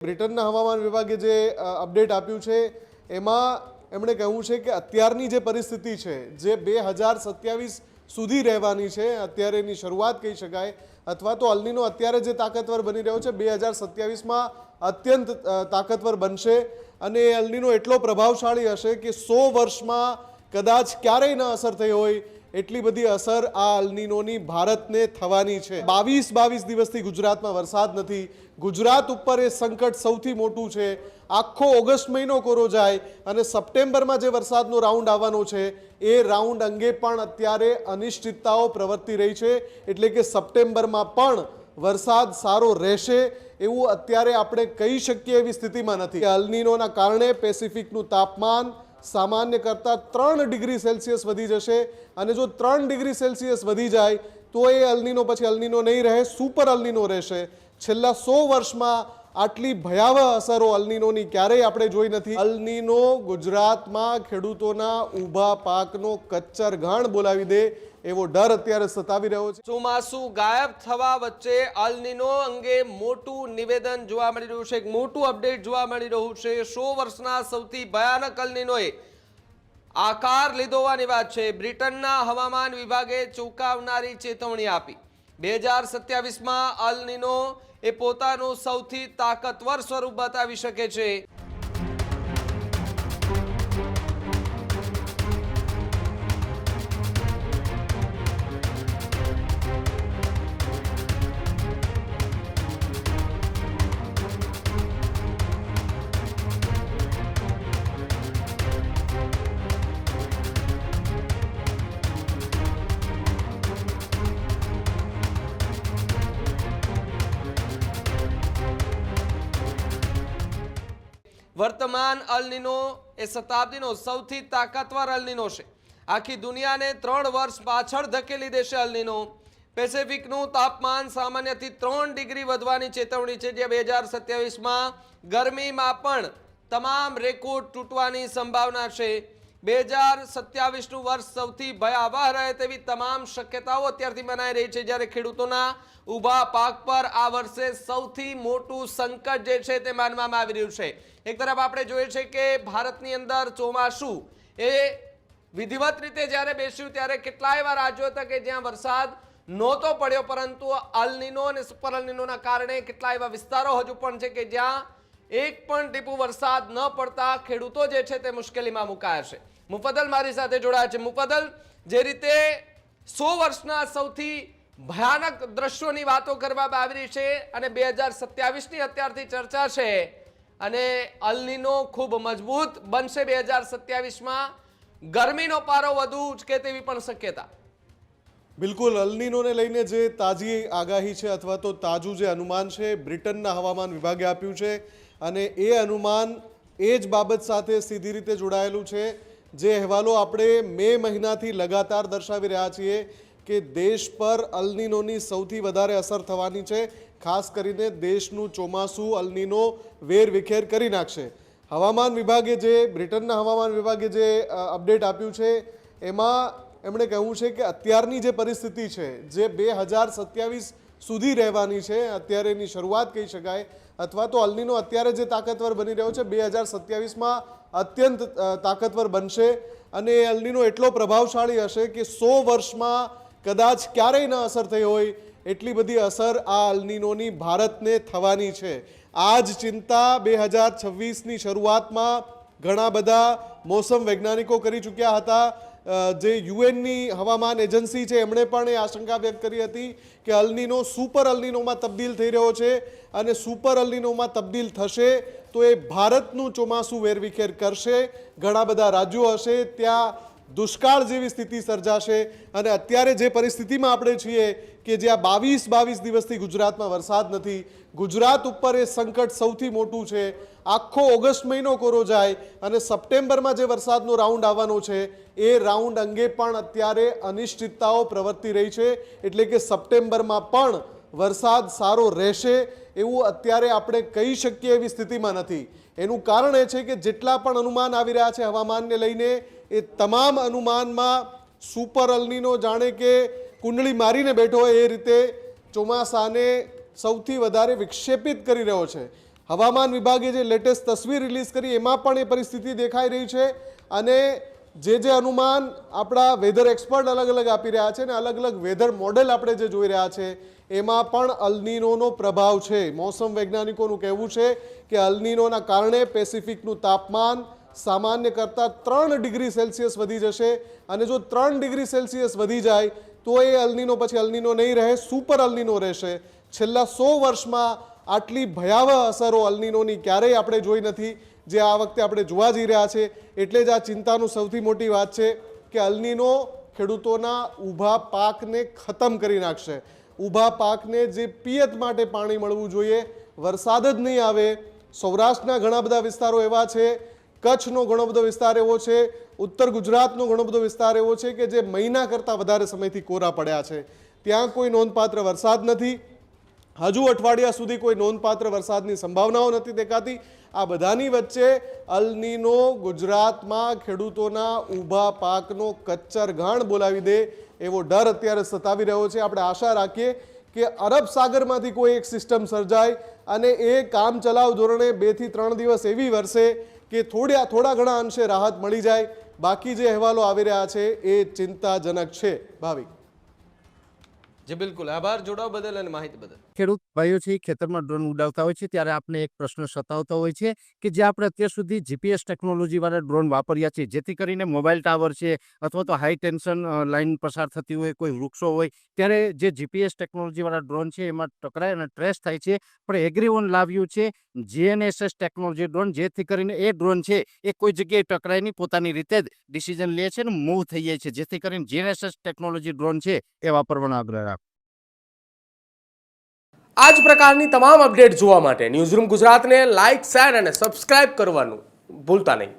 બ્રિટનના હવામાન વિભાગે જે અપડેટ આપ્યું છે એમાં એમણે કહ્યું છે કે અત્યારની જે પરિસ્થિતિ છે જે 2027 સુધી રહેવાની છે, અત્યારેની શરૂઆત કહી શકાય, અથવા તો અલ નીનો અત્યારે જે તાકાતવર બની રહ્યો છે 2027માં અત્યંત તાકાતવર બનશે અને એ અલ નીનો એટલો પ્રભાવશાળી હશે કે 100 વર્ષમાં કદાચ ક્યારેય ન અસર થઈ હોય એટલી બધી અસર આ અલ નીનોની ભારતને થવાની છે। 22 દિવસથી ગુજરાતમાં વરસાદ નથી। ગુજરાત ઉપર એ સંકટ સૌથી મોટું છે। આખો ઓગસ્ટ મહિનો કોરો જાય અને સપ્ટેમ્બરમાં જે વરસાદનો રાઉન્ડ આવવાનો છે એ રાઉન્ડ અંગે પણ અત્યારે અનિશ્ચિતતાઓ પ્રવર્તી રહી છે, એટલે કે સપ્ટેમ્બરમાં પણ વરસાદ સારો રહેશે એવું અત્યારે આપણે કહી શકીએ એવી સ્થિતિમાં નથી। અલ નીનોના કારણે પેસિફિકનું તાપમાન સામાન્ય કરતાં 3 ડિગ્રી સેલ્સિયસ વધી જશે અને જો 3 ડિગ્રી સેલ્સિયસ વધી જાય તો એ અલ નીનો પછી અલ નીનો નહીં રહે, સુપર અલ નીનો રહેશે। છેલ્લા 100 વર્ષમાં આટલી ભયાવહ અસરો અલ નીનોની ક્યારેય આપણે જોઈ નથી। અલ નીનો ગુજરાતમાં ખેડૂતોના ઊભા પાકનો કચ્ચર ઘાણ બોલાવી દે એવો ડર અત્યારે સતાવી રહ્યો છે। ચોમાસું ગાયબ થવા વચ્ચે અલ નીનો અંગે મોટું નિવેદન જોવા મળી રહ્યું છે, એક મોટું અપડેટ જોવા મળી રહ્યું છે। 100 વર્ષના સૌથી ભયાનક અલ નીનોએ આકાર લીધો હોવાની વાત છે। બ્રિટનના હવામાન વિભાગે ચોંકાવનારી ચેતવણી આપી। 2027માં અલ નીનો એ પોતાનું સૌથી તાકાતવર સ્વરૂપ બતાવી શકે છે। વર્તમાન અલ નીનો એ શતાબ્દીનો સૌથી તાકાતવર અલ નીનો છે। આખી દુનિયાને 3 વર્ષ પાછળ ધકેલી દેશે અલ નીનો। પેસિફિકનું તાપમાન સામાન્યથી 3 ડિગ્રી વધવાની ચેતવણી છે, જે 2027માં ગરમીમાં પણ તમામ રેકોર્ડ તૂટવાની સંભાવના છે। 2027નું વર્ષ સૌથી ભયાવહ રહે તેવી તમામ શક્યતાઓ અત્યારથી મનાઈ રહી છે, જ્યારે ખેડૂતોના ઊભા પાક પર આ વર્ષે સૌથી મોટું સંકટ જે છે તે માનવામાં આવી રહ્યું છે। એક તરફ આપણે જોઈએ છે કે ભારતની અંદર ચોમાસું એ વિધિવત રીતે જ્યારે બેસ્યું ત્યારે કેટલાય એવા રાજ્યો હતા કે જ્યાં વરસાદ નહોતો પડ્યો, પરંતુ અલ નીનો અને સુપર અલ નીનોના કારણે કેટલાય એવા વિસ્તારો હજુ પણ છે કે જ્યાં એક પણ ટીપું વરસાદ ન પડતા ખેડૂતો જે છે તે મુશ્કેલીમાં મુકાયા છે। મુફદ્દલ મારી સાથે જોડાયા છે। મુફદ્દલ, જે રીતે 100 વર્ષના સૌથી ભયાનક દ્રશ્યોની વાતો કરવામાં આવી રહી છે અને 2027ની અત્યારથી ચર્ચા છે અને અલ નીનો ખૂબ મજબૂત બનશે 2027માં, ગરમીનો પારો વધુ ઉચકે તેવી પણ શક્યતા। બિલકુલ, અલ નીનોને લઈને જે તાજી આગાહી છે અથવા તો તાજું જે અનુમાન છે બ્રિટનના હવામાન વિભાગે આપ્યું છે અને એ અનુમાન એ જ બાબત સાથે સીધી રીતે જોડાયેલું છે જે અહેવાલો આપણે મે મહિનાથી લગાતાર દર્શાવી રહ્યા છીએ કે દેશ પર અલ નીનોની સૌથી વધારે અસર થવાની છે। ખાસ કરીને દેશનું ચોમાસું અલ નીનો વેરવિખેર કરી નાખશે। હવામાન વિભાગે જે બ્રિટનના હવામાન વિભાગે જે અપડેટ આપ્યું છે એમાં એમણે કહ્યું છે કે અત્યારની જે પરિસ્થિતિ છે જે 2027 સુધી રહેવાની છે, અત્યારેની શરૂઆત કહી શકાય, અથવા તો અલ નીનો અત્યારે જે તાકાતવર બની રહ્યો છે 2027માં અત્યંત તાકાતવર બનશે અને એ અલ નીનો એટલો પ્રભાવશાળી હશે કે 100 વર્ષમાં કદાચ ક્યારેય ન અસર થઈ હોય એટલી બધી અસર આ અલ નીનોની ભારતને થવાની છે। આ જ ચિંતા 2026ની શરૂઆતમાં ઘણા બધા મોસમ વૈજ્ઞાનિકો કરી ચૂક્યા હતા। જે યુએનની હવામાન એજન્સી છે એમણે પણ એ આશંકા વ્યક્ત કરી હતી કે અલ નીનો સુપર અલ નીનોમાં તબદીલ થઈ રહ્યો છે અને સુપર અલ નીનોમાં તબદીલ થશે તો એ ભારતનું ચોમાસું વેરવિખેર કરશે। ઘણા બધા રાજ્યો હશે ત્યાં દુષ્કાળ જેવી સ્થિતિ સર્જાશે અને અત્યારે જે પરિસ્થિતિમાં આપણે છીએ કે જ્યાં 22 દિવસથી ગુજરાતમાં વરસાદ નથી। ગુજરાત ઉપર એ સંકટ સૌથી મોટું છે। આખો ઓગસ્ટ મહિનો કોરો જાય અને સપ્ટેમ્બરમાં જે વરસાદનો રાઉન્ડ આવવાનો છે એ રાઉન્ડ અંગે પણ અત્યારે અનિશ્ચિતતાઓ પ્રવર્તી રહી છે, એટલે કે સપ્ટેમ્બરમાં પણ વરસાદ સારો રહેશે એવું અત્યારે આપણે કહી શકીએ એવી સ્થિતિમાં નથી। એનું કારણ એ છે કે જેટલા પણ અનુમાન આવી રહ્યા છે હવામાનને લઈને એ તમામ અનુમાનમાં સુપર અલ નીનો જાણે કે કુંડળી મારીને બેઠો હોય એ રીતે ચોમાસાને સૌથી વધારે વિક્ષેપિત કરી રહ્યો છે। હવામાન વિભાગે જે લેટેસ્ટ તસવીર રિલીઝ કરી એમાં પણ એ પરિસ્થિતિ દેખાઈ રહી છે અને જે અનુમાન આપણા વેધર એક્સપર્ટ અલગ અલગ આપી રહ્યા છે ને અલગ અલગ વેધર મોડેલ આપણે જે જોઈ રહ્યા છે એમાં પણ અલ્નીનોનો પ્રભાવ છે. મોસમ વૈજ્ઞાનિકોનું કહેવું છે કે અલ્નીનોના કારણે પેસિફિકનું તાપમાન સામાન્ય કરતાં 3 ડિગ્રી સેલ્સિયસ વધી જશે અને જો 3 ડિગ્રી સેલ્સિયસ વધી જાય તો એ અલ્નીનો પછી અલ્નીનો નહીં રહે, સુપર અલ્નીનો રહેશે. છેલ્લા 100 વર્ષમાં આટલી ભયાવહ અસરો અલ્નીનોની ક્યારેય આપણે જોઈ નથી જે આ વખતે આપણે જોવા જઈ રહ્યા છે. એટલે જ આ ચિંતાનું સૌથી મોટી વાત છે કે અલ્નીનો ખેડૂતોના ઊભા પાકને ખતમ કરી નાખશે. ઊભા પાકને જે પિયત માટે પાણી મળવું જોઈએ, વરસાદ જ નહીં આવે. સૌરાષ્ટ્રના ઘણા બધા વિસ્તારો એવા છે, કચ્છનો ઘણો બધો વિસ્તાર એવો છે, ઉત્તર ગુજરાતનો ઘણો બધો વિસ્તાર એવો છે કે જે મહિના કરતાં વધારે સમયથી કોરા પડ્યા છે. ત્યાં કોઈ નોંધપાત્ર વરસાદ નથી. હજુ અઠવાડિયા સુધી કોઈ નોંધપાત્ર વરસાદની સંભાવનાઓ નથી દેખાતી. આ બધાની વચ્ચે અલ્નીનો ગુજરાતમાં ખેડૂતોના ઊભા પાકનો કચ્ચર ઘાણ બોલાવી દે એવો ડર અત્યારે સતાવી રહ્યો છે. આપણે આશા રાખીએ કે અરબ સાગરમાંથી કોઈ એક સિસ્ટમ સર્જાય અને એ કામ ચલાવ ધોરણે 2 થી 3 દિવસ એવી વરસે કે થોડા ઘણા અંશે રાહત મળી જાય. બાકી જે અહેવાલો આવી રહ્યા છે એ ચિંતાજનક છે. ભાવિક. જી બિલકુલ, આભાર જોડાવા બદલ અને માહિતી બદલ. ખેડૂત ભાઈઓ છે ખેતરમાં ડ્રોન ઉડાવતા હોય છે ત્યારે આપણે એક પ્રશ્ન સતાવતો હોય છે કે જે આપણે અત્યાર સુધી જીપીએસ ટેકનોલોજી વાળા ડ્રોન વાપર્યા છે, જેથી કરીને મોબાઈલ ટાવર છે અથવા તો હાઈ ટેન્શન લાઈન પસાર થતી હોય, કોઈ વૃક્ષો હોય, ત્યારે જે જીપીએસ ટેકનોલોજી વાળા ડ્રોન છે એમાં ટકરાય અને ટ્રેસ થાય છે. પણ એગ્રીવન લાવ્યું છે જીએનએસએસ ટેકનોલોજી ડ્રોન, જેથી કરીને એ ડ્રોન છે એ કોઈ જગ્યાએ ટકરાય નહીં, પોતાની રીતે જ ડિસિઝન લે છે અને મૂવ થઈ જાય છે. જેથી કરીને જીએનએસએસ ટેકનોલોજી ડ્રોન છે એ વાપરવાનો આગ્રહ રાખો. આ જ પ્રકારની તમામ અપડેટ જોવા માટે ન્યૂઝરૂમ ગુજરાતને લાઇક, શેર અને સબસ્ક્રાઇબ કરવાનું ભૂલતા નહીં.